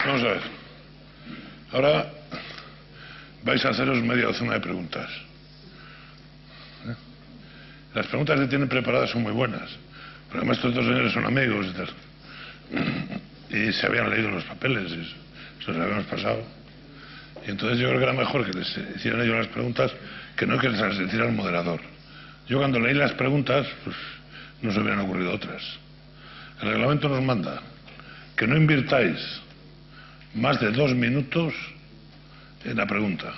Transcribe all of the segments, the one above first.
Vamos a ver. Ahora vais a haceros media docena de preguntas. Las preguntas que tienen preparadas son muy buenas. Porque además estos dos señores son amigos y tal. Y se habían leído los papeles y se los habíamos pasado. Y entonces yo creo que era mejor que les hicieran ellos las preguntas que no que les las hiciera el moderador. Yo cuando leí las preguntas, pues no se hubieran ocurrido otras. El reglamento nos manda que no invirtáis más de 2 minutos en la pregunta.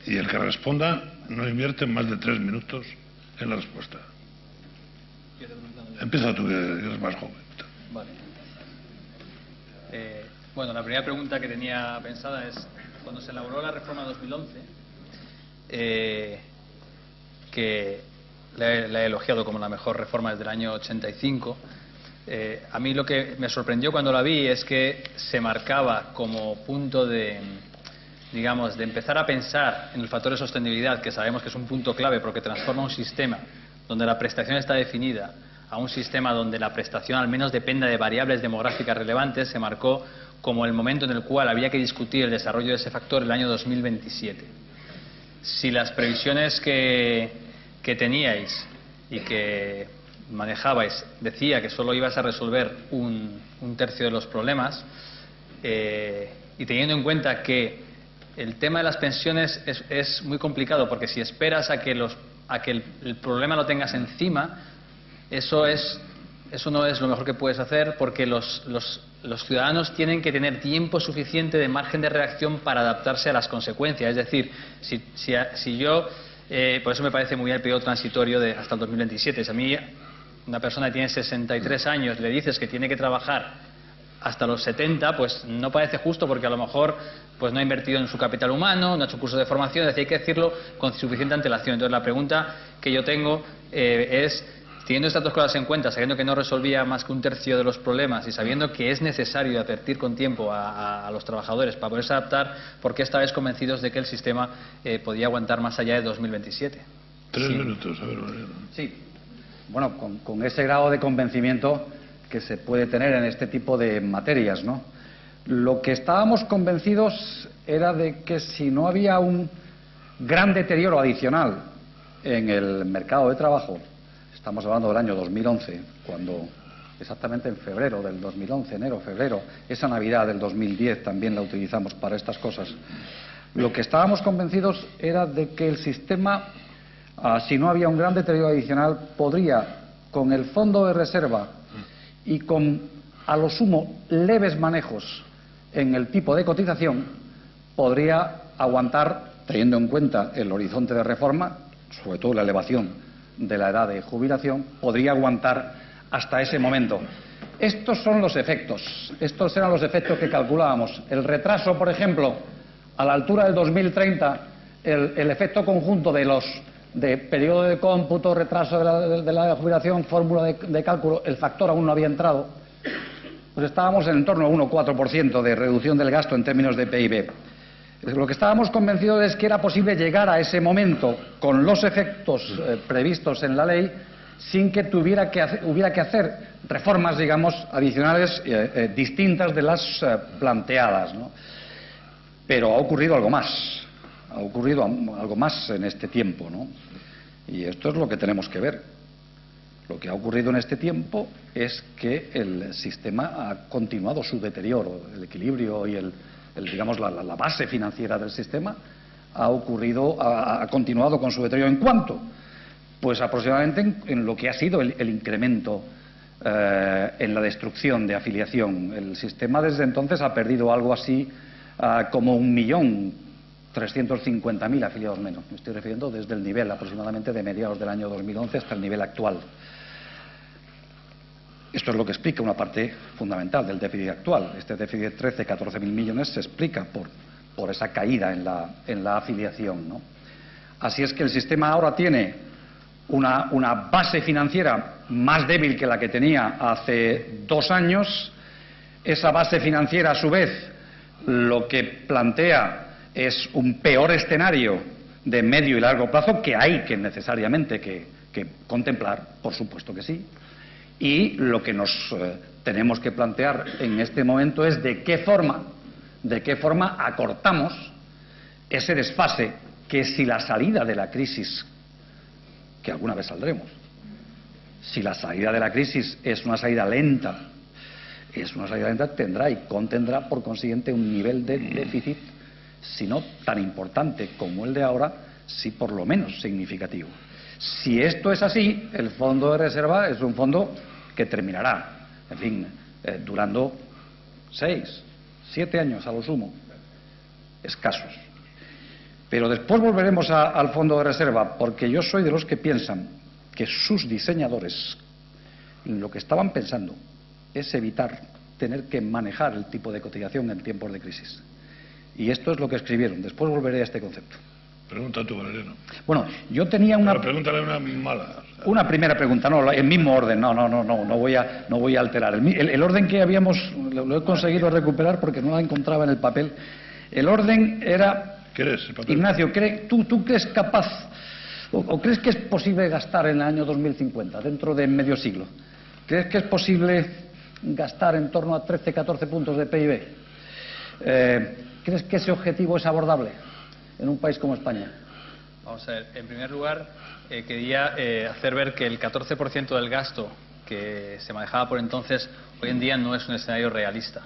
Y el que responda no invierte más de 3 minutos en la respuesta. Empieza tú, que eres más joven. Vale. Bueno, la primera pregunta que tenía pensada es, cuando se elaboró la reforma 2011, que la he elogiado como la mejor reforma desde el año 85, a mí lo que me sorprendió cuando la vi es que se marcaba como punto de, digamos, de empezar a pensar en el factor de sostenibilidad, que sabemos que es un punto clave porque transforma un sistema donde la prestación está definida a un sistema donde la prestación al menos dependa de variables demográficas relevantes. Se marcó como el momento en el cual había que discutir el desarrollo de ese factor el año 2027. Si las previsiones que teníais y que manejabais decía que solo ibas a resolver un tercio de los problemas, y teniendo en cuenta que el tema de las pensiones es muy complicado, porque si esperas a que el problema lo tengas encima, eso no es lo mejor que puedes hacer, porque los ciudadanos tienen que tener tiempo suficiente de margen de reacción para adaptarse a las consecuencias. Es decir, si yo, por eso me parece muy bien el periodo transitorio de hasta el 2027. Si a mí una persona que tiene 63 años le dices que tiene que trabajar hasta los 70, pues no parece justo, porque a lo mejor pues no ha invertido en su capital humano, no ha hecho cursos de formación. Es decir, hay que decirlo con suficiente antelación. Entonces la pregunta que yo tengo es, teniendo estas dos cosas en cuenta, sabiendo que no resolvía más que un tercio de los problemas y sabiendo que es necesario advertir con tiempo a los trabajadores para poderse adaptar, ¿por qué estabais convencidos de que el sistema podía aguantar más allá de 2027? 3 minutos, a ver, Mariano. Sí, bueno, con ese grado de convencimiento que se puede tener en este tipo de materias, ¿no? Lo que estábamos convencidos era de que si no había un gran deterioro adicional en el mercado de trabajo, estamos hablando del año 2011, cuando exactamente en febrero del 2011, enero, febrero, esa Navidad del 2010 también la utilizamos para estas cosas. Lo que estábamos convencidos era de que el sistema, si no había un gran deterioro adicional, podría, con el fondo de reserva y con, a lo sumo, leves manejos en el tipo de cotización, podría aguantar, teniendo en cuenta el horizonte de reforma, sobre todo la elevación de la edad de jubilación, podría aguantar hasta ese momento. Estos son los efectos, estos eran los efectos que calculábamos. El retraso, por ejemplo, a la altura del 2030, el efecto conjunto de periodo de cómputo, retraso de la jubilación, fórmula de cálculo, el factor aún no había entrado, pues estábamos en torno a 1,4% de reducción del gasto en términos de PIB. Lo que estábamos convencidos es que era posible llegar a ese momento con los efectos previstos en la ley sin que hubiera que hacer reformas, digamos, adicionales distintas de las planteadas, ¿no? Pero ha ocurrido algo más. Ha ocurrido algo más en este tiempo, ¿no? Y esto es lo que tenemos que ver. Lo que ha ocurrido en este tiempo es que el sistema ha continuado su deterioro. El equilibrio y digamos, la base financiera del sistema ha continuado con su deterioro. ¿En cuánto? Pues aproximadamente en lo que ha sido el incremento en la destrucción de afiliación. El sistema desde entonces ha perdido algo así como 1.350.000 afiliados menos. Me estoy refiriendo desde el nivel aproximadamente de mediados del año 2011 hasta el nivel actual. Esto es lo que explica una parte fundamental del déficit actual. Este déficit de 13-14.000 millones se explica por esa caída en la afiliación, ¿no? Así es que el sistema ahora tiene una base financiera más débil que la que tenía hace 2 años. Esa base financiera, a su vez, lo que plantea es un peor escenario de medio y largo plazo que hay que necesariamente que contemplar, por supuesto que sí. Y lo que nos tenemos que plantear en este momento es de qué forma acortamos ese desfase, que si la salida de la crisis, que alguna vez saldremos, si la salida de la crisis es una salida lenta, tendrá y contendrá por consiguiente un nivel de déficit, si no tan importante como el de ahora, sí por lo menos significativo. Si esto es así, el fondo de reserva es un fondo que terminará, en fin, durando 6, 7 años a lo sumo, escasos. Pero después volveremos al fondo de reserva, porque yo soy de los que piensan que sus diseñadores lo que estaban pensando es evitar tener que manejar el tipo de cotización en tiempos de crisis. Y esto es lo que escribieron. Después volveré a este concepto. Pregunta tú, Valeriano. Bueno, yo tenía una... Pero pregúntale una mala. Una primera pregunta, no, en mismo orden, no voy a alterar. El orden que habíamos, lo he conseguido recuperar porque no la encontraba en el papel. El orden era... ¿Quieres el papel? Ignacio, ¿tú crees capaz o crees que es posible gastar en el año 2050, dentro de medio siglo? ¿Crees que es posible gastar en torno a 13, 14 puntos de PIB? ¿Crees que ese objetivo es abordable en un país como España? Vamos a ver, en primer lugar, quería hacer ver que el 14% del gasto que se manejaba por entonces, hoy en día no es un escenario realista.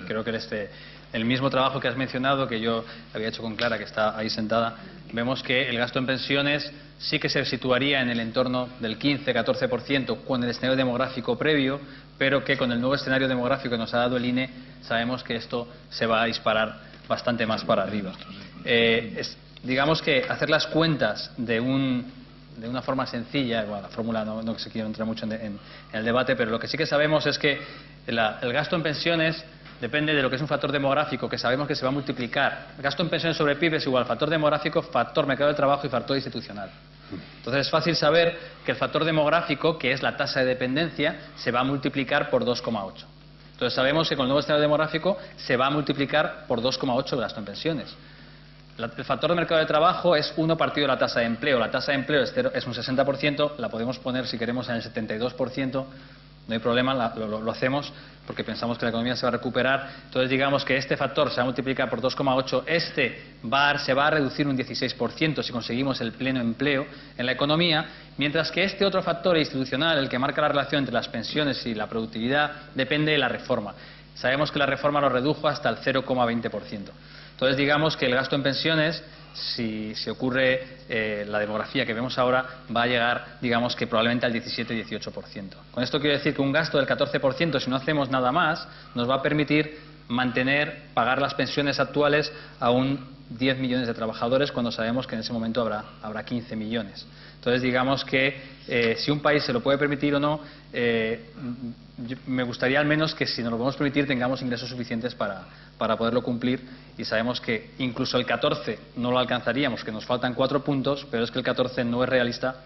Creo que el mismo trabajo que has mencionado, que yo había hecho con Clara, que está ahí sentada, vemos que el gasto en pensiones sí que se situaría en el entorno del 15-14% con el escenario demográfico previo, pero que con el nuevo escenario demográfico que nos ha dado el INE, sabemos que esto se va a disparar bastante más para arriba. Digamos que hacer las cuentas de una forma sencilla, bueno, la fórmula no se quiere entrar mucho en el debate, pero lo que sí que sabemos es que el gasto en pensiones depende de lo que es un factor demográfico que sabemos que se va a multiplicar. El gasto en pensiones sobre PIB es igual factor demográfico, factor mercado de trabajo y factor institucional. Entonces es fácil saber que el factor demográfico, que es la tasa de dependencia, se va a multiplicar por 2,8. Entonces sabemos que con el nuevo escenario demográfico se va a multiplicar por 2,8 el gasto en pensiones. El factor de mercado de trabajo es 1 partido de la tasa de empleo. La tasa de empleo es un 60%, la podemos poner si queremos en el 72%, no hay problema, lo hacemos porque pensamos que la economía se va a recuperar. Entonces digamos que este factor se va a multiplicar por 2,8, se va a reducir un 16% si conseguimos el pleno empleo en la economía, mientras que este otro factor institucional, el que marca la relación entre las pensiones y la productividad, depende de la reforma. Sabemos que la reforma lo redujo hasta el 0,20%. Entonces digamos que el gasto en pensiones, si ocurre la demografía que vemos ahora, va a llegar, digamos que probablemente al 17-18%. Con esto quiero decir que un gasto del 14%, si no hacemos nada más, nos va a permitir pagar las pensiones actuales a 10 millones de trabajadores, cuando sabemos que en ese momento habrá 15 millones. Entonces digamos que si un país se lo puede permitir o no, me gustaría al menos que si nos lo podemos permitir tengamos ingresos suficientes para poderlo cumplir, y sabemos que incluso el 14 no lo alcanzaríamos, que nos faltan 4 puntos, pero es que el 14 no es realista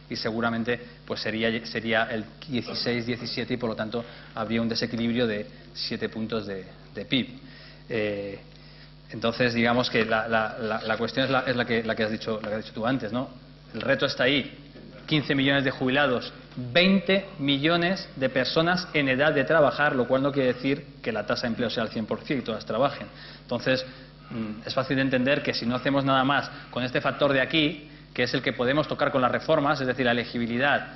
y seguramente pues sería el 16-17 y por lo tanto habría un desequilibrio de 7 puntos de PIB. Entonces digamos que la cuestión es la que has dicho tú antes, ¿no? El reto está ahí. 15 millones de jubilados, 20 millones de personas en edad de trabajar, lo cual no quiere decir que la tasa de empleo sea al 100% y todas trabajen. Entonces, es fácil de entender que si no hacemos nada más con este factor de aquí, que es el que podemos tocar con las reformas, es decir, la elegibilidad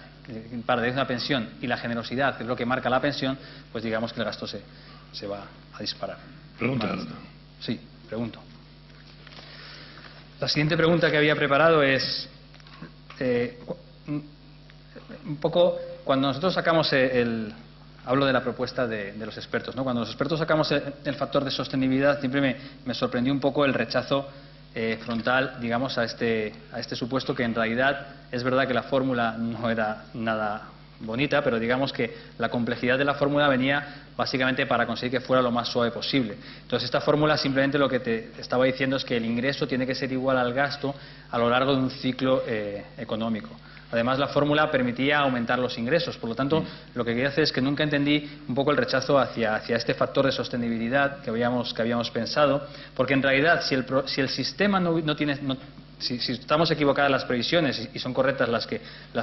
para una pensión y la generosidad, que es lo que marca la pensión, pues digamos que el gasto se va a disparar. Pregunta. Sí, pregunto. La siguiente pregunta que había preparado es... un poco, cuando nosotros sacamos hablo de la propuesta de los expertos, ¿no? Cuando los expertos sacamos el factor de sostenibilidad, siempre me sorprendió un poco el rechazo frontal, digamos, a este supuesto, que en realidad es verdad que la fórmula no era nada bonita, pero digamos que la complejidad de la fórmula venía básicamente para conseguir que fuera lo más suave posible. Entonces esta fórmula simplemente lo que te estaba diciendo es que el ingreso tiene que ser igual al gasto a lo largo de un ciclo económico. Además, la fórmula permitía aumentar los ingresos. Por lo tanto, lo que quería hacer es que nunca entendí un poco el rechazo hacia este factor de sostenibilidad que habíamos pensado, porque en realidad si el sistema no si estamos equivocadas las previsiones y son correctas las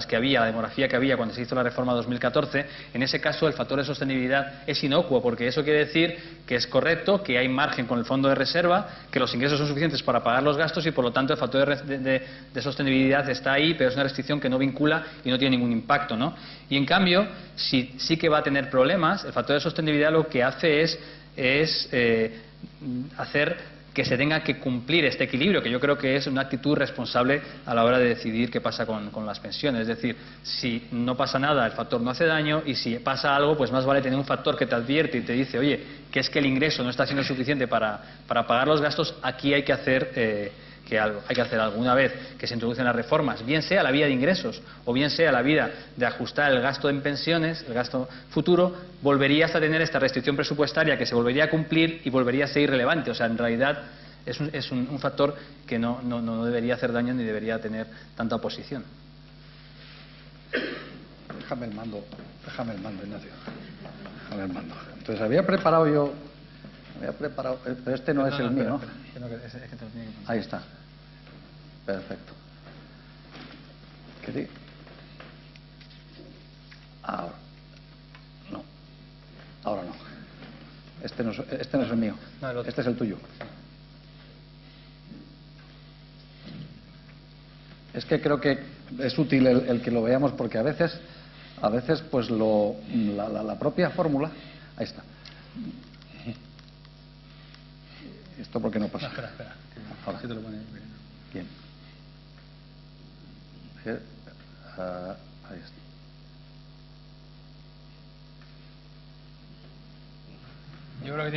que había, la demografía que había cuando se hizo la reforma 2014, en ese caso el factor de sostenibilidad es inocuo, porque eso quiere decir que es correcto, que hay margen con el fondo de reserva, que los ingresos son suficientes para pagar los gastos y por lo tanto el factor de sostenibilidad está ahí, pero es una restricción que no vincula y no tiene ningún impacto, ¿no? Y en cambio, sí que va a tener problemas, el factor de sostenibilidad lo que hace es hacer que se tenga que cumplir este equilibrio, que yo creo que es una actitud responsable a la hora de decidir qué pasa con las pensiones. Es decir, si no pasa nada, el factor no hace daño, y si pasa algo, pues más vale tener un factor que te advierte y te dice, oye, que es que el ingreso no está siendo suficiente para pagar los gastos, aquí hay que hacer algo. Una vez que se introducen las reformas, bien sea la vía de ingresos o bien sea la vía de ajustar el gasto en pensiones, el gasto futuro, volverías a tener esta restricción presupuestaria que se volvería a cumplir y volvería a ser irrelevante. O sea, en realidad es un factor que no debería hacer daño ni debería tener tanta oposición. Déjame el mando, Ignacio. Déjame el mando. Entonces había preparado, pero este no es el mío, ¿no? Ahí está. Perfecto. Ahora. No. Ahora no. Este no es el mío. Este es el tuyo. Es que creo que es útil el que lo veamos, porque a veces pues la propia fórmula. Ahí está. ¿Esto por qué no pasa? Espera. Ahora. ¿Qué te lo pone? Bien. Ahí está. Yo creo que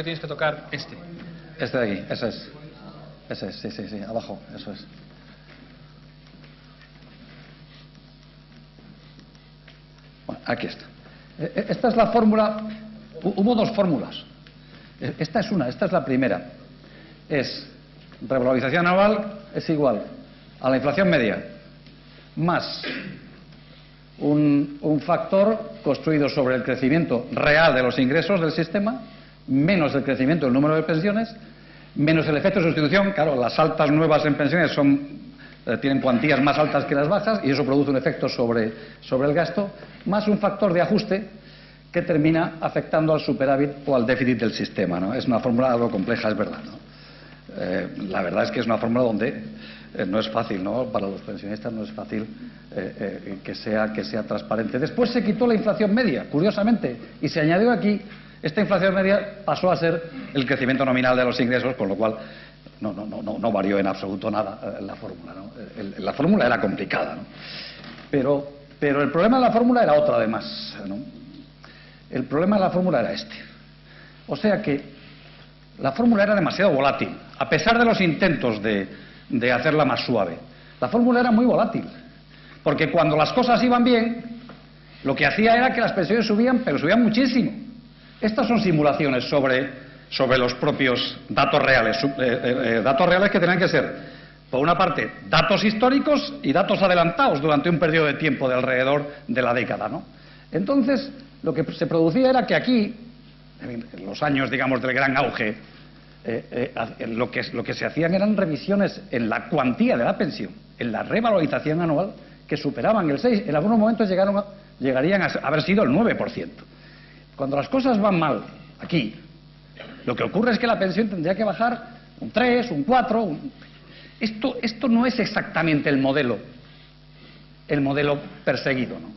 tienes que tocar este. Este de aquí, ese es, sí, abajo, eso es. Bueno, aquí está. Esta es la fórmula. Hubo dos fórmulas. Esta es la primera. Es revalorización anual es igual a la inflación media más un factor construido sobre el crecimiento real de los ingresos del sistema, menos el crecimiento del número de pensiones, menos el efecto de sustitución. Claro, las altas nuevas en pensiones tienen cuantías más altas que las bajas y eso produce un efecto sobre el gasto, más un factor de ajuste que termina afectando al superávit o al déficit del sistema, ¿no? Es una fórmula algo compleja, es verdad, ¿no? La verdad es que es una fórmula donde no es fácil, ¿no? Para los pensionistas no es fácil que sea transparente. Después se quitó la inflación media, curiosamente, y se añadió aquí, esta inflación media pasó a ser el crecimiento nominal de los ingresos, con lo cual no varió en absoluto nada la fórmula, ¿no? La fórmula era complicada, ¿no? Pero el problema de la fórmula era otro, además, ¿no? El problema de la fórmula era este. O sea que la fórmula era demasiado volátil, a pesar de los intentos de hacerla más suave. La fórmula era muy volátil, porque cuando las cosas iban bien, lo que hacía era que las pensiones subían, pero subían muchísimo. Estas son simulaciones sobre los propios datos reales, datos reales que tenían que ser, por una parte, datos históricos y datos adelantados durante un periodo de tiempo de alrededor de la década, ¿no? Entonces, lo que se producía era que aquí, en los años, digamos, del gran auge, lo que se hacían eran revisiones en la cuantía de la pensión, en la revalorización anual, que superaban el 6%, en algunos momentos llegarían a haber sido el 9%. Cuando las cosas van mal, aquí, lo que ocurre es que la pensión tendría que bajar un 3, un 4... Esto no es exactamente el modelo perseguido, ¿no?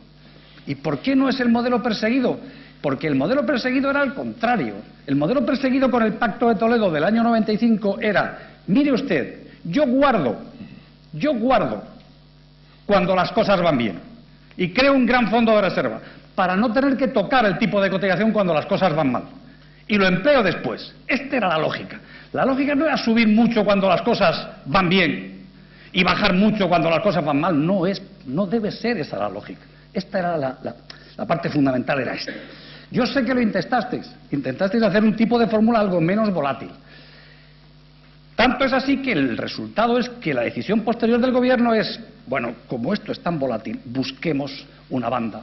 ¿Y por qué no es el modelo perseguido? Porque el modelo perseguido era al contrario. El modelo perseguido con el Pacto de Toledo del año 95 era, mire usted, yo guardo cuando las cosas van bien y creo un gran fondo de reserva para no tener que tocar el tipo de cotización cuando las cosas van mal. Y lo empleo después. Esta era la lógica. La lógica no era subir mucho cuando las cosas van bien y bajar mucho cuando las cosas van mal. No debe ser esa la lógica. Esta era la parte fundamental, era esta. Yo sé que lo intentasteis hacer un tipo de fórmula algo menos volátil. Tanto es así que el resultado es que la decisión posterior del gobierno es, bueno, como esto es tan volátil, busquemos una banda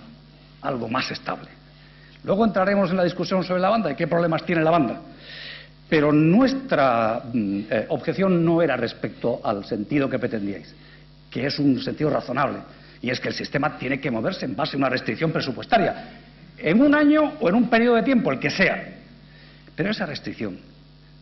algo más estable. Luego entraremos en la discusión sobre la banda y qué problemas tiene la banda. Pero nuestra objeción no era respecto al sentido que pretendíais, que es un sentido razonable, y es que el sistema tiene que moverse en base a una restricción presupuestaria, en un año o en un periodo de tiempo, el que sea. Pero esa restricción,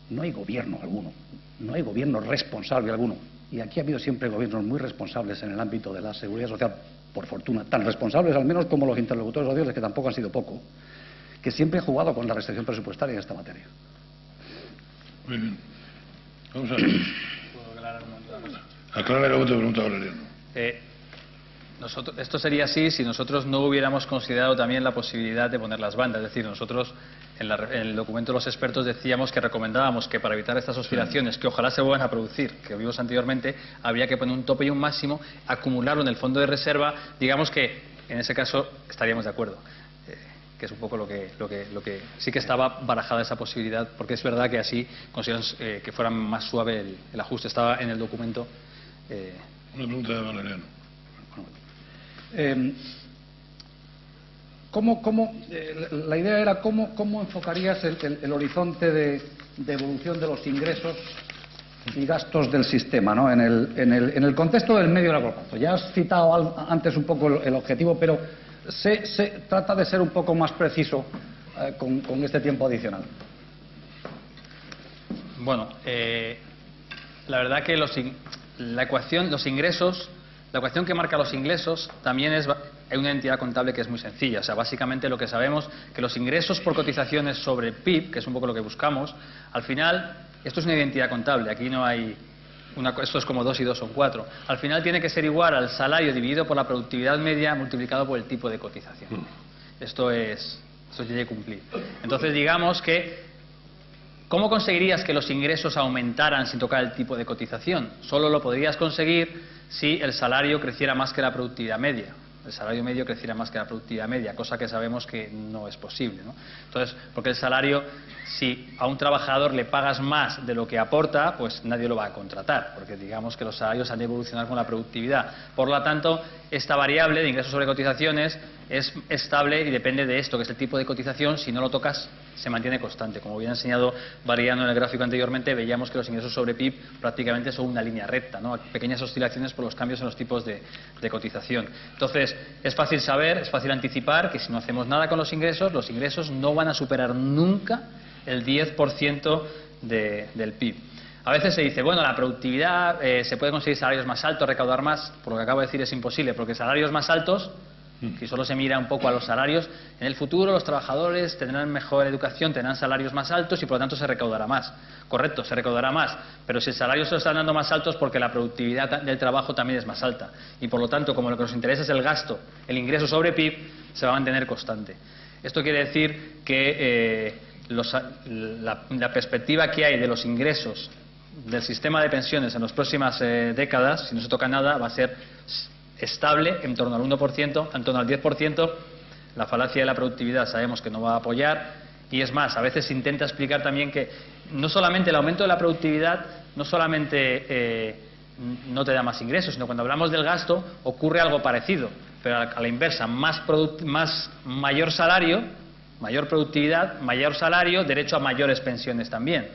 no hay gobierno alguno, no hay gobierno responsable alguno, y aquí ha habido siempre gobiernos muy responsables en el ámbito de la seguridad social, por fortuna, tan responsables al menos como los interlocutores sociales, que tampoco han sido poco, que siempre han jugado con la restricción presupuestaria en esta materia. Muy bien. Vamos a ver. Aclara luego te pregunta Valeriano. Esto sería así si nosotros no hubiéramos considerado también la posibilidad de poner las bandas. Es decir, nosotros en el documento de los expertos decíamos que recomendábamos que para evitar estas oscilaciones, que ojalá se vuelvan a producir, que vimos anteriormente, habría que poner un tope y un máximo, acumularlo en el fondo de reserva. Digamos que en ese caso estaríamos de acuerdo, que es un poco lo que sí que estaba barajada esa posibilidad, porque es verdad que así consideramos que fuera más suave el ajuste. Estaba en el documento. Una pregunta de Valeriano. La idea era cómo enfocarías el horizonte de evolución de los ingresos y gastos del sistema, ¿no? en el contexto del medio y largo plazo. Ya has citado antes un poco el objetivo, pero se trata de ser un poco más preciso con este tiempo adicional. Bueno, la verdad que la ecuación que marca los ingresos también hay una entidad contable que es muy sencilla. O sea, básicamente lo que sabemos que los ingresos por cotizaciones sobre el PIB, que es un poco lo que buscamos, al final, esto es una identidad contable, aquí no hay esto es como 2 y 2 son 4. Al final tiene que ser igual al salario dividido por la productividad media multiplicado por el tipo de cotización. Esto se tiene que cumplir. Entonces, digamos que ¿cómo conseguirías que los ingresos aumentaran sin tocar el tipo de cotización? Solo lo podrías conseguir si el salario creciera más que la productividad media. El salario medio creciera más que la productividad media, cosa que sabemos que no es posible, ¿no? Entonces, porque el salario, si a un trabajador le pagas más de lo que aporta, pues nadie lo va a contratar, porque digamos que los salarios han de evolucionar con la productividad. Por lo tanto, esta variable de ingresos sobre cotizaciones es estable y depende de esto, que es el tipo de cotización. Si no lo tocas, se mantiene constante. Como había enseñado Valeriano en el gráfico anteriormente, veíamos que los ingresos sobre PIB prácticamente son una línea recta, ¿no? Pequeñas oscilaciones por los cambios en los tipos de cotización. Entonces, es fácil saber, es fácil anticipar que si no hacemos nada con los ingresos no van a superar nunca el 10% del PIB. A veces se dice, bueno, la productividad, se puede conseguir salarios más altos, recaudar más. Por lo que acabo de decir es imposible, porque salarios más altos, si solo se mira un poco a los salarios, en el futuro los trabajadores tendrán mejor educación, tendrán salarios más altos y por lo tanto se recaudará más. Correcto, se recaudará más, pero si el salario se lo están dando más altos porque la productividad del trabajo también es más alta. Y por lo tanto, como lo que nos interesa es el gasto, el ingreso sobre PIB se va a mantener constante. Esto quiere decir que la perspectiva que hay de los ingresos del sistema de pensiones en las próximas décadas, si no se toca nada, va a ser estable en torno al 1%, en torno al 10%. La falacia de la productividad sabemos que no va a apoyar, y es más, a veces se intenta explicar también que no solamente el aumento de la productividad no solamente no te da más ingresos, sino cuando hablamos del gasto ocurre algo parecido, pero a la inversa, mayor salario, mayor productividad, mayor salario, derecho a mayores pensiones también.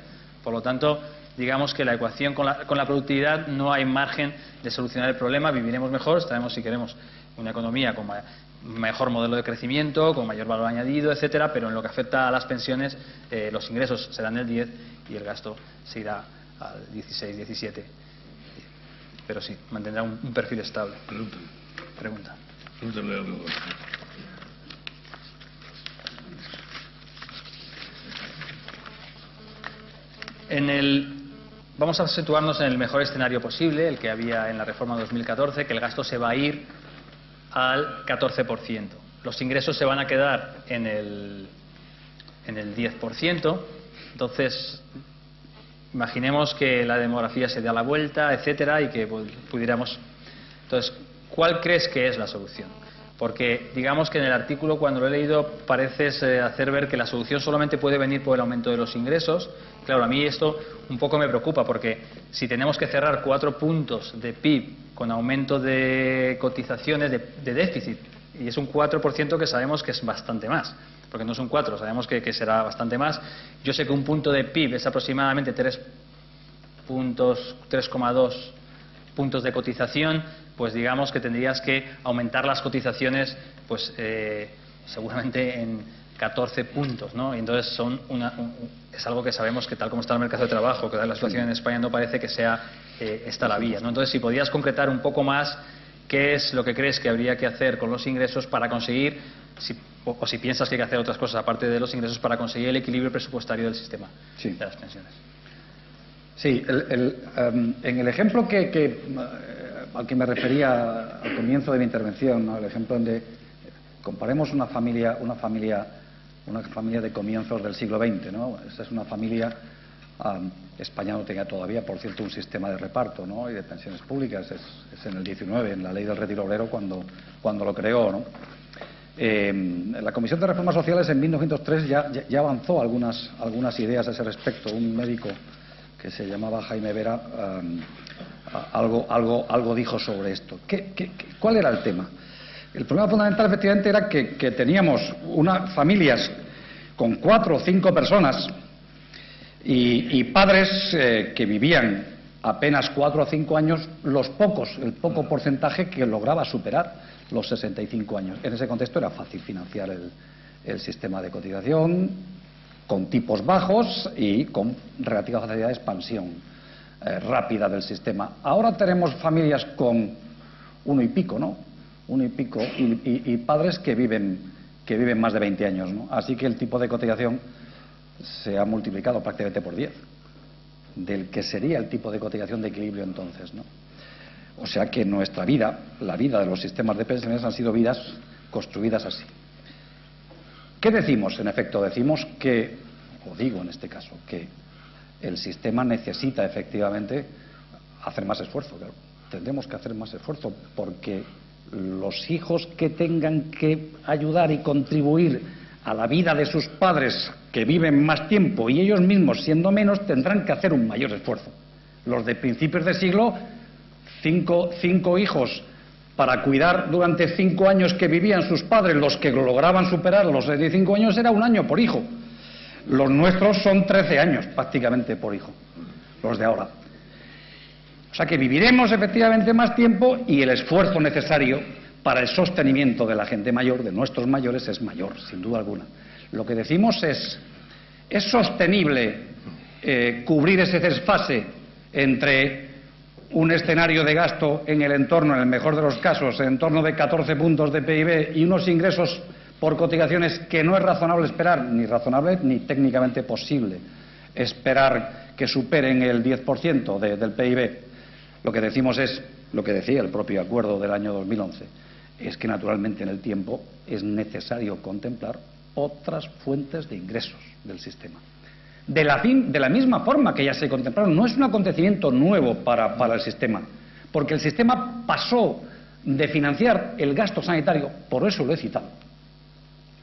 Por lo tanto, digamos que la ecuación con la productividad no hay margen de solucionar el problema. Viviremos mejor, estaremos, si queremos, una economía con mejor modelo de crecimiento, con mayor valor añadido, etcétera, pero en lo que afecta a las pensiones, los ingresos serán del 10 y el gasto se irá al 16, 17. Pero sí, mantendrá un perfil estable. Pregunta. Pregúntale algo. Vamos a situarnos en el mejor escenario posible, el que había en la reforma 2014, que el gasto se va a ir al 14%. Los ingresos se van a quedar en el 10%. Entonces, imaginemos que la demografía se da la vuelta, etcétera, y que pudiéramos. Entonces, ¿cuál crees que es la solución? Porque digamos que en el artículo, cuando lo he leído, pareces hacer ver que la solución solamente puede venir por el aumento de los ingresos. Claro, a mí esto un poco me preocupa, porque si tenemos que cerrar 4 puntos de PIB con aumento de cotizaciones de déficit, y es un 4% que sabemos que es bastante más. porque no son 4, sabemos que será bastante más. Yo sé que un punto de PIB es aproximadamente 3,2 puntos de cotización, pues digamos que tendrías que aumentar las cotizaciones, pues seguramente en 14 puntos, ¿no? Y entonces es algo que sabemos que tal como está el mercado de trabajo, que la situación en España no parece que sea esta la vía, ¿no? Entonces, si podías concretar un poco más qué es lo que crees que habría que hacer con los ingresos para conseguir, o si piensas que hay que hacer otras cosas aparte de los ingresos para conseguir el equilibrio presupuestario del sistema de las pensiones. Sí, en el ejemplo al que me refería al comienzo de mi intervención, ¿no? El ejemplo donde comparemos una familia de comienzos del siglo XX, ¿no? Esa es una familia, España no tenía todavía, por cierto, un sistema de reparto, ¿no? Y de pensiones públicas, es en el 19, en la ley del retiro obrero cuando lo creó, ¿no? La Comisión de Reformas Sociales en 1903 ya avanzó algunas ideas a ese respecto. Un médico que se llamaba Jaime Vera algo dijo sobre esto. ¿Cuál era el tema? El problema fundamental, efectivamente, era que teníamos familias con 4 o 5 personas y padres que vivían apenas 4 o 5 años, el poco porcentaje que lograba superar los 65 años. En ese contexto era fácil financiar el sistema de cotización con tipos bajos y con relativa facilidad de expansión rápida del sistema. Ahora tenemos familias con 1 y pico, ¿no? 1 y pico y padres que viven más de 20 años, ¿no? Así que el tipo de cotización se ha multiplicado prácticamente por 10 del que sería el tipo de cotización de equilibrio entonces, ¿no? O sea que nuestra vida, la vida de los sistemas de pensiones, han sido vidas construidas así. ¿Qué decimos? En efecto, decimos que, o digo en este caso, que el sistema necesita efectivamente hacer más esfuerzo. Claro. Tendremos que hacer más esfuerzo porque los hijos que tengan que ayudar y contribuir a la vida de sus padres que viven más tiempo y ellos mismos siendo menos tendrán que hacer un mayor esfuerzo. Los de principios de siglo, 5 hijos para cuidar durante 5 años que vivían sus padres, los que lograban superar los 65 años era 1 año por hijo. Los nuestros son 13 años prácticamente por hijo, los de ahora. O sea que viviremos efectivamente más tiempo y el esfuerzo necesario para el sostenimiento de la gente mayor, de nuestros mayores, es mayor, sin duda alguna. Lo que decimos es sostenible cubrir ese desfase entre un escenario de gasto en el mejor de los casos, en torno de 14 puntos de PIB y unos ingresos por cotizaciones que no es razonable esperar, ni razonable ni técnicamente posible esperar que superen el 10% del PIB. Lo que decimos es, lo que decía el propio acuerdo del año 2011, es que naturalmente en el tiempo es necesario contemplar otras fuentes de ingresos del sistema. De la misma forma que ya se contemplaron, no es un acontecimiento nuevo para el sistema, porque el sistema pasó de financiar el gasto sanitario, por eso lo he citado,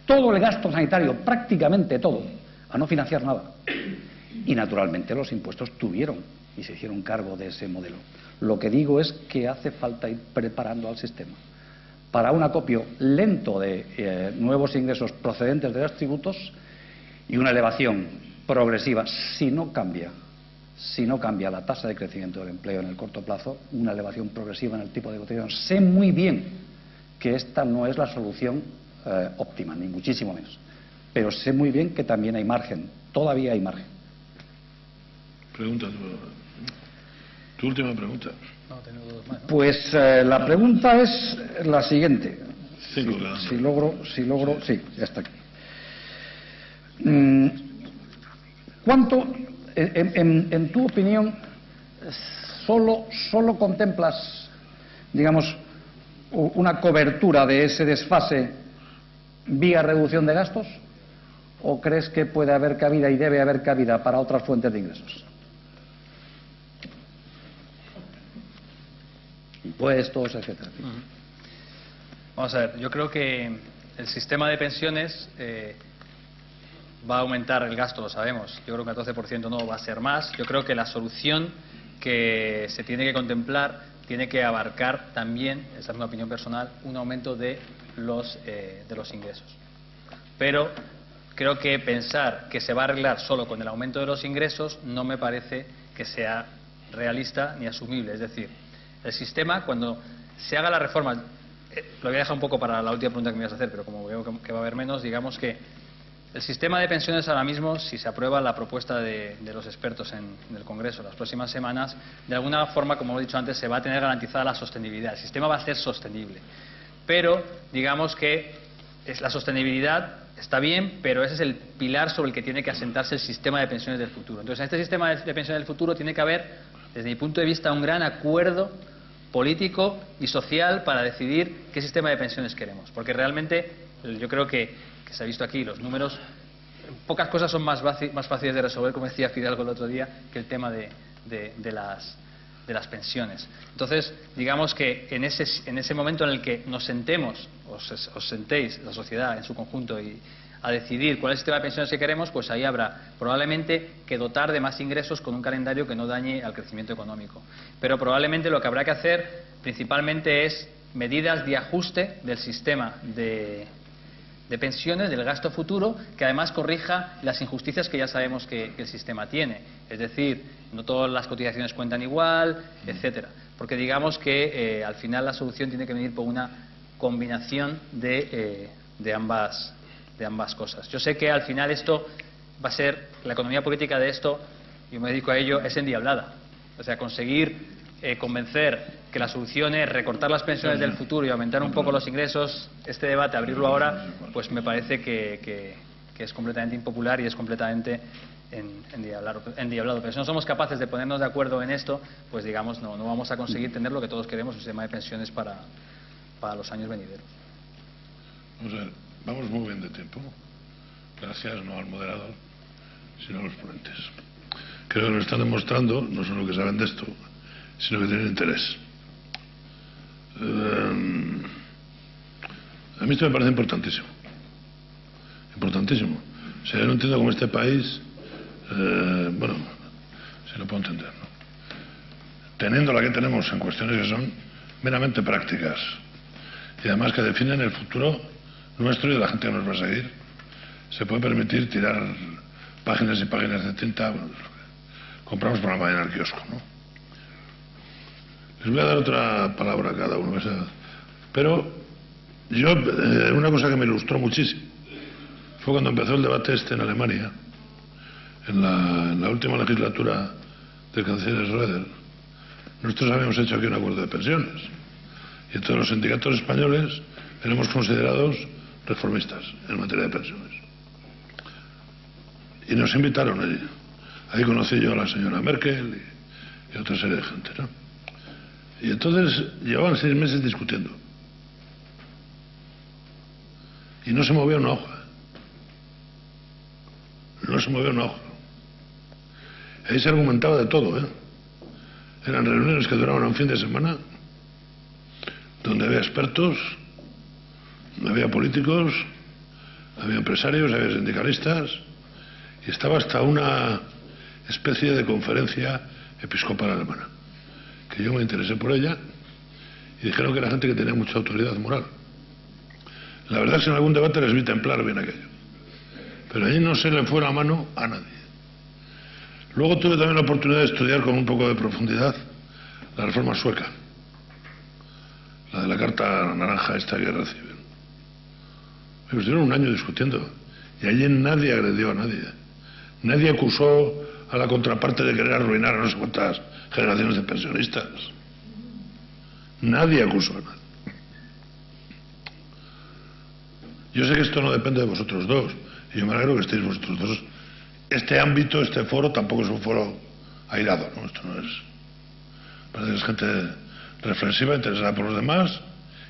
todo el gasto sanitario, prácticamente todo, a no financiar nada. Y naturalmente los impuestos tuvieron y se hicieron cargo de ese modelo. Lo que digo es que hace falta ir preparando al sistema para un acopio lento de nuevos ingresos procedentes de los tributos y una elevación progresiva, si no cambia la tasa de crecimiento del empleo en el corto plazo, una elevación progresiva en el tipo de cotización. Sé muy bien que esta no es la solución óptima, ni muchísimo menos, pero sé muy bien que también hay margen, todavía hay margen. Pregunta tu última pregunta. No, tengo 2 más, ¿no? Pues la pregunta es la siguiente. 5 Si logro, sí, ya está aquí. ¿Cuánto, en tu opinión, solo contemplas, digamos, una cobertura de ese desfase vía reducción de gastos? ¿O crees que puede haber cabida y debe haber cabida para otras fuentes de ingresos? Impuestos, etcétera. Vamos a ver, yo creo que el sistema de pensiones va a aumentar el gasto, lo sabemos. Yo creo que un 14% no va a ser más. Yo creo que la solución que se tiene que contemplar tiene que abarcar también, esa es una opinión personal, un aumento de los ingresos. Pero creo que pensar que se va a arreglar solo con el aumento de los ingresos no me parece que sea realista ni asumible. Es decir, el sistema, cuando se haga la reforma, lo voy a dejar un poco para la última pregunta que me vas a hacer, pero como veo que va a haber menos, digamos que el sistema de pensiones ahora mismo, si se aprueba la propuesta de los expertos en el Congreso las próximas semanas, de alguna forma, como he dicho antes, se va a tener garantizada la sostenibilidad. El sistema va a ser sostenible. Pero, digamos que la sostenibilidad está bien, pero ese es el pilar sobre el que tiene que asentarse el sistema de pensiones del futuro. Entonces, en este sistema de pensiones del futuro tiene que haber, desde mi punto de vista, un gran acuerdo político y social para decidir qué sistema de pensiones queremos. Porque realmente yo creo que se ha visto aquí, los números, pocas cosas son más fáciles de resolver, como decía Fidalgo el otro día, que el tema de las pensiones. Entonces, digamos que en ese momento en el que nos sentemos, os sentéis, la sociedad en su conjunto, y a decidir cuál es el sistema de pensiones que queremos, pues ahí habrá probablemente que dotar de más ingresos con un calendario que no dañe al crecimiento económico. Pero probablemente lo que habrá que hacer principalmente es medidas de ajuste del sistema de pensiones, del gasto futuro, que además corrija las injusticias que ya sabemos que el sistema tiene. Es decir, no todas las cotizaciones cuentan igual, etcétera. Porque digamos que al final la solución tiene que venir por una combinación de ambas cosas. Yo sé que al final esto va a ser, la economía política de esto, yo me dedico a ello, es endiablada. O sea, conseguir convencer que la solución es recortar las pensiones del futuro y aumentar un poco los ingresos, este debate, abrirlo ahora, pues me parece que es completamente impopular y es completamente endiablado. Pero si no somos capaces de ponernos de acuerdo en esto, pues digamos, no vamos a conseguir tener lo que todos queremos, un sistema de pensiones para los años venideros. Vamos a ver, vamos muy bien de tiempo. Gracias no al moderador, sino a los ponentes. Creo que nos están demostrando, no solo que saben de esto, sino que tienen interés. A mí esto me parece importantísimo. Importantísimo. O sea, yo no entiendo cómo este país, bueno, si lo puedo entender, ¿no? Teniendo la que tenemos en cuestiones que son meramente prácticas y además que definen el futuro nuestro y de la gente que nos va a seguir, se puede permitir tirar páginas y páginas de tinta. Bueno, compramos por la mañana al kiosco, ¿no? Les voy a dar otra palabra a cada uno. Pero yo, una cosa que me ilustró muchísimo fue cuando empezó el debate en Alemania, en la última legislatura del canciller Schröder. Nosotros habíamos hecho aquí un acuerdo de pensiones y todos los sindicatos españoles éramos considerados reformistas en materia de pensiones. Y nos invitaron allí. Ahí conocí yo a la señora Merkel y otra serie de gente, ¿no? Y entonces llevaban 6 meses discutiendo. Y no se movía una hoja. No se movía una hoja. Ahí se argumentaba de todo, ¿eh? Eran reuniones que duraban un fin de semana, donde había expertos, había políticos, había empresarios, había sindicalistas, y estaba hasta una especie de conferencia episcopal alemana, que yo me interesé por ella, y dijeron que era gente que tenía mucha autoridad moral. La verdad es que en algún debate les vi templar bien aquello, pero allí no se le fue la mano a nadie. Luego tuve también la oportunidad de estudiar con un poco de profundidad la reforma sueca, la de la carta naranja esta que reciben. Estuvieron un año discutiendo y allí nadie agredió a nadie. Nadie acusó a la contraparte de querer arruinar a no sé cuántas generaciones de pensionistas. Nadie acusó a nadie. Yo sé que esto no depende de vosotros dos, y yo me alegro que estéis vosotros dos. Este ámbito, este foro, tampoco es un foro airado, ¿no? Esto no es... Parece que es gente reflexiva, interesada por los demás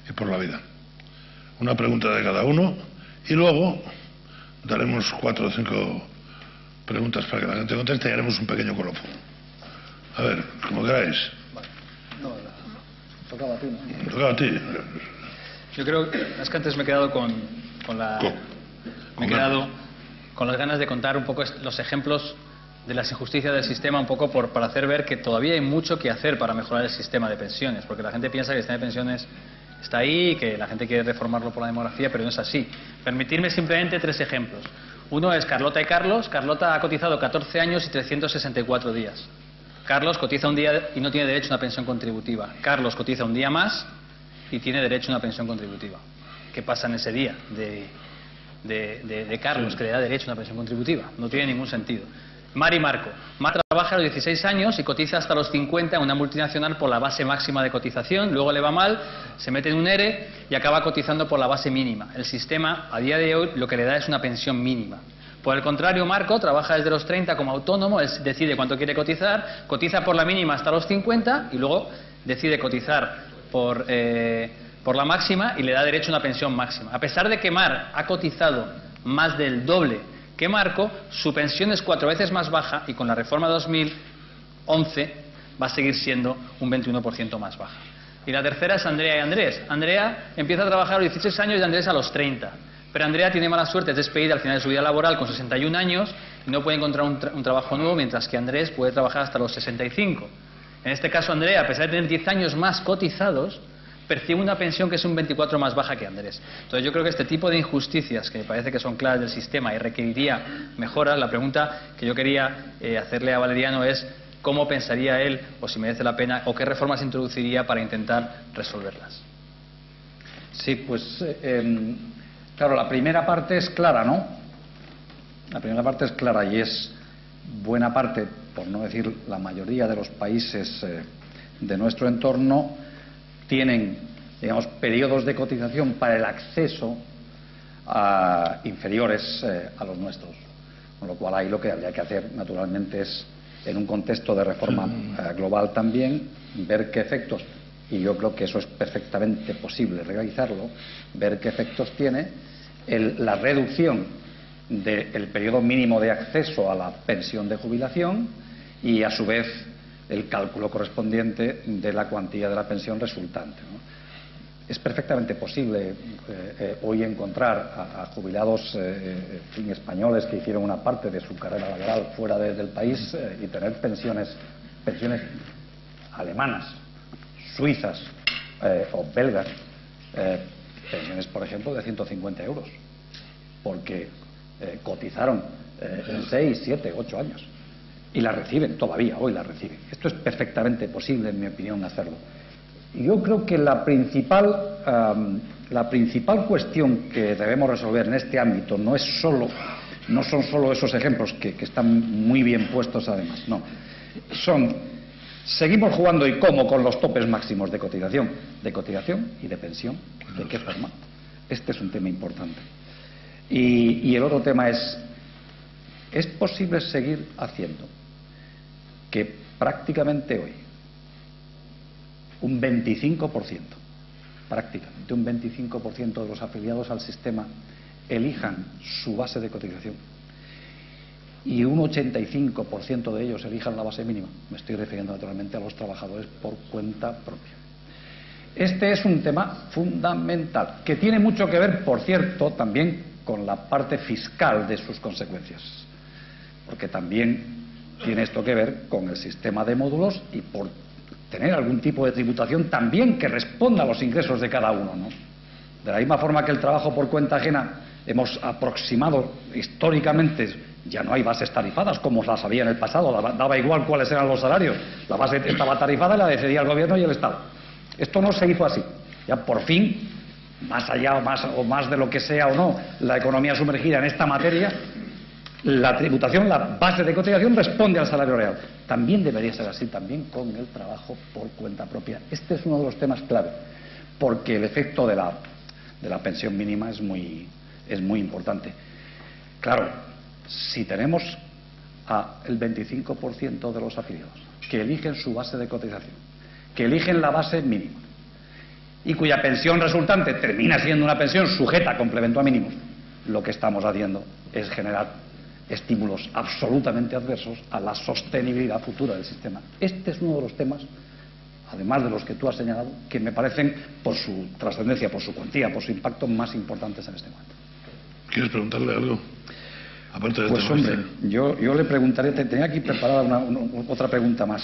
y por la vida. Una pregunta de cada uno, y luego daremos 4 o 5 preguntas para que la gente conteste y haremos un pequeño colofón. A ver, como queráis. Vale. No, tocaba a ti, ¿no? Tocaba a ti. Yo creo que es que antes me he quedado con las ganas de contar un poco los ejemplos de las injusticias del sistema, un poco para hacer ver que todavía hay mucho que hacer para mejorar el sistema de pensiones, porque la gente piensa que el sistema de pensiones está ahí y que la gente quiere reformarlo por la demografía, pero no es así. Permitirme simplemente 3 ejemplos. Uno es Carlota y Carlos. Carlota ha cotizado 14 años y 364 días. Carlos cotiza un día y no tiene derecho a una pensión contributiva. Carlos cotiza un día más y tiene derecho a una pensión contributiva. ¿Qué pasa en ese día de Carlos que le da derecho a una pensión contributiva? No tiene ningún sentido. Mar y Marco. Mar trabaja a los 16 años y cotiza hasta los 50 en una multinacional por la base máxima de cotización, luego le va mal, se mete en un ERE y acaba cotizando por la base mínima. El sistema, a día de hoy, lo que le da es una pensión mínima. Por el contrario, Marco trabaja desde los 30 como autónomo, él decide cuánto quiere cotizar, cotiza por la mínima hasta los 50 y luego decide cotizar por la máxima y le da derecho a una pensión máxima. A pesar de que Mar ha cotizado más del doble que Marco, su pensión es 4 veces más baja y con la reforma 2011 va a seguir siendo un 21% más baja. Y la tercera es Andrea y Andrés. Andrea empieza a trabajar a los 16 años y Andrés a los 30. Pero Andrea tiene mala suerte, es despedida al final de su vida laboral con 61 años y no puede encontrar un trabajo nuevo, mientras que Andrés puede trabajar hasta los 65. En este caso, Andrea, a pesar de tener 10 años más cotizados, percibe una pensión que es un 24 más baja que Andrés. Entonces yo creo que este tipo de injusticias, que me parece que son claras del sistema y requeriría mejoras, la pregunta que yo quería hacerle a Valeriano es cómo pensaría él, o si merece la pena, o qué reformas introduciría para intentar resolverlas. Sí, pues claro, la primera parte es clara, ¿no? La primera parte es clara y es buena parte, por no decir la mayoría de los países de nuestro entorno, tienen, digamos, periodos de cotización para el acceso inferiores a los nuestros. Con lo cual ahí lo que habría que hacer, naturalmente, es, en un contexto de reforma global también, ver qué efectos, y yo creo que eso es perfectamente posible realizarlo, ver qué efectos tiene la reducción del periodo mínimo de acceso a la pensión de jubilación y, a su vez, el cálculo correspondiente de la cuantía de la pensión resultante, ¿no? Es perfectamente posible hoy encontrar a jubilados españoles que hicieron una parte de su carrera laboral fuera del país y tener pensiones alemanas, suizas o belgas, pensiones, por ejemplo, de 150 euros, porque cotizaron 6, 7, 8 años. Y la reciben, todavía hoy la reciben. Esto es perfectamente posible, en mi opinión, hacerlo. Y yo creo que la principal cuestión que debemos resolver en este ámbito no son solo esos ejemplos que están muy bien puestos, además. No. Seguimos jugando y cómo con los topes máximos de cotización y de pensión. ¿De qué forma? Este es un tema importante. Y el otro tema ¿es posible seguir haciendo que prácticamente hoy un 25%, prácticamente un 25% de los afiliados al sistema elijan su base de cotización y un 85% de ellos elijan la base mínima? Me estoy refiriendo naturalmente a los trabajadores por cuenta propia. Este es un tema fundamental que tiene mucho que ver, por cierto, también con la parte fiscal de sus consecuencias, porque también tiene esto que ver con el sistema de módulos y por tener algún tipo de tributación también que responda a los ingresos de cada uno, ¿no? De la misma forma que el trabajo por cuenta ajena hemos aproximado históricamente, ya no hay bases tarifadas como las había en el pasado, daba igual cuáles eran los salarios, la base estaba tarifada y la decidía el gobierno y el Estado. Esto no se hizo así. Ya por fin, más allá o más de lo que sea o no la economía sumergida en esta materia, la tributación, la base de cotización responde al salario real. También debería ser así, también con el trabajo por cuenta propia. Este es uno de los temas clave, porque el efecto de la pensión mínima es muy importante. Claro, si tenemos el 25% de los afiliados que eligen su base de cotización, que eligen la base mínima y cuya pensión resultante termina siendo una pensión sujeta a complemento a mínimos, lo que estamos haciendo es generar estímulos absolutamente adversos a la sostenibilidad futura del sistema. Este es uno de los temas, además de los que tú has señalado, que me parecen, por su trascendencia, por su cuantía, por su impacto, más importantes en este momento. ¿Quieres preguntarle algo? Aparte de pues hombre, yo le preguntaré, tenía aquí preparada otra pregunta más.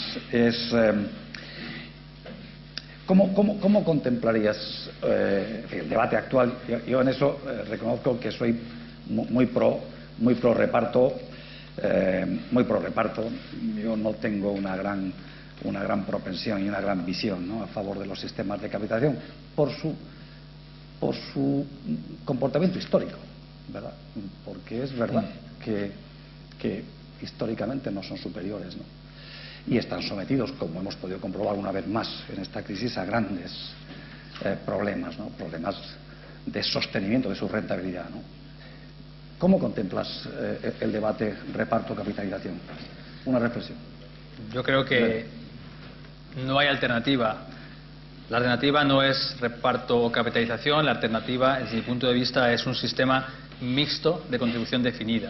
¿Cómo contemplarías el debate actual? Yo en eso reconozco que soy muy pro reparto, Yo no tengo una gran propensión y una gran visión, ¿no?, a favor de los sistemas de capitalización por su comportamiento histórico, ¿verdad? Porque es verdad que históricamente no son superiores, ¿no?, y están sometidos, como hemos podido comprobar una vez más en esta crisis, a grandes problemas, ¿no?, problemas de sostenimiento de su rentabilidad, ¿no? ¿Cómo contemplas el debate reparto-capitalización? Una reflexión. Yo creo que no hay alternativa. La alternativa no es reparto o capitalización, la alternativa, desde mi punto de vista, es un sistema mixto de contribución definida.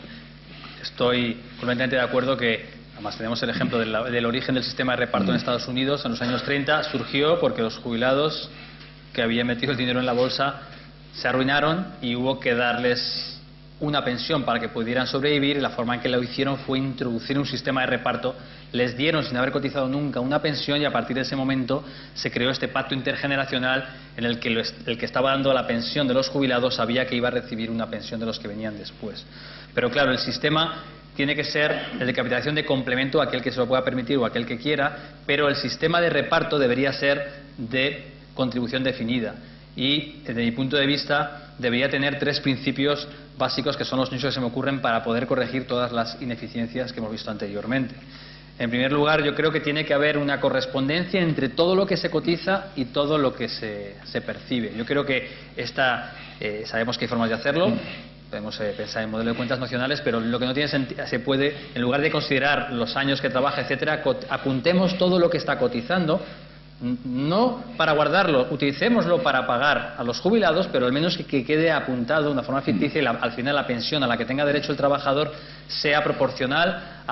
Estoy completamente de acuerdo que, además tenemos el ejemplo del origen del sistema de reparto en Estados Unidos en los años 30, surgió porque los jubilados que habían metido el dinero en la bolsa se arruinaron y hubo que darles una pensión para que pudieran sobrevivir, y la forma en que lo hicieron fue introducir un sistema de reparto. Les dieron, sin haber cotizado nunca, una pensión, y a partir de ese momento se creó este pacto intergeneracional en el que el que estaba dando la pensión de los jubilados sabía que iba a recibir una pensión de los que venían después. Pero claro, el sistema tiene que ser el de capitalización de complemento a aquel que se lo pueda permitir o a aquel que quiera, pero el sistema de reparto debería ser de contribución definida. Y, desde mi punto de vista, debería tener 3 principios básicos que son los únicos que se me ocurren para poder corregir todas las ineficiencias que hemos visto anteriormente. En primer lugar, yo creo que tiene que haber una correspondencia entre todo lo que se cotiza y todo lo que se percibe. Yo creo que sabemos que hay formas de hacerlo. Podemos pensar en modelo de cuentas nacionales, pero lo que no tiene sentido, se puede, en lugar de considerar los años que trabaja, etcétera, apuntemos todo lo que está cotizando, no para guardarlo, utilicémoslo para pagar a los jubilados, pero al menos que quede apuntado de una forma ficticia, y al final la pensión a la que tenga derecho el trabajador sea proporcional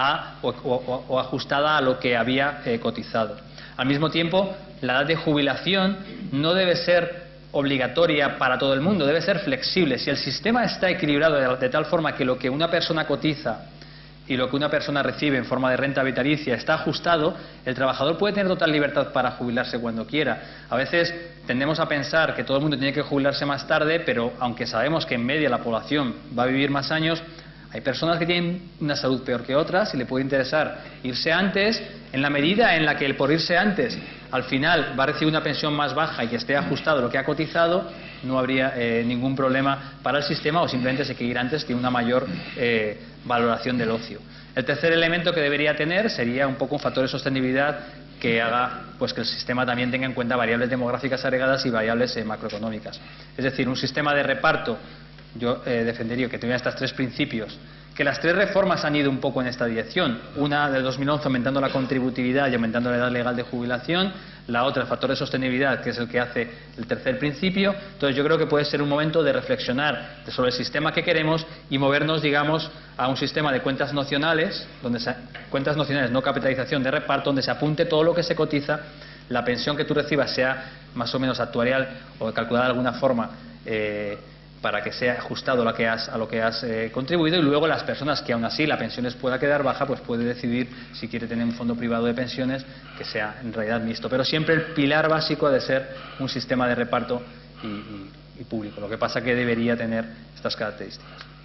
o ajustada a lo que había cotizado. Al mismo tiempo, la edad de jubilación no debe ser obligatoria para todo el mundo, debe ser flexible. Si el sistema está equilibrado de tal forma que lo que una persona cotiza y lo que una persona recibe en forma de renta vitalicia está ajustado, el trabajador puede tener total libertad para jubilarse cuando quiera. A veces tendemos a pensar que todo el mundo tiene que jubilarse más tarde, pero aunque sabemos que en media la población va a vivir más años, hay personas que tienen una salud peor que otras y le puede interesar irse antes, en la medida en la que el por irse antes al final va a recibir una pensión más baja y que esté ajustado a lo que ha cotizado, no habría ningún problema para el sistema, o simplemente se quiere ir antes, tiene una mayor valoración del ocio. El tercer elemento que debería tener sería un poco un factor de sostenibilidad que haga pues que el sistema también tenga en cuenta variables demográficas agregadas y variables macroeconómicas. Es decir, un sistema de reparto, yo defendería que tuviera estos 3 principios, que las 3 reformas han ido un poco en esta dirección. Una del 2011 aumentando la contributividad y aumentando la edad legal de jubilación, la otra el factor de sostenibilidad, que es el que hace el tercer principio. Entonces yo creo que puede ser un momento de reflexionar sobre el sistema que queremos y movernos, digamos, a un sistema de cuentas nocionales, cuentas nocionales, no capitalización de reparto, donde se apunte todo lo que se cotiza, la pensión que tú recibas sea más o menos actuarial o calculada de alguna forma para que sea ajustado a lo que has contribuido, y luego las personas que aún así la pensión les pueda quedar baja, pues puede decidir si quiere tener un fondo privado de pensiones que sea en realidad mixto. Pero siempre el pilar básico ha de ser un sistema de reparto y público. Lo que pasa que debería tener estas características.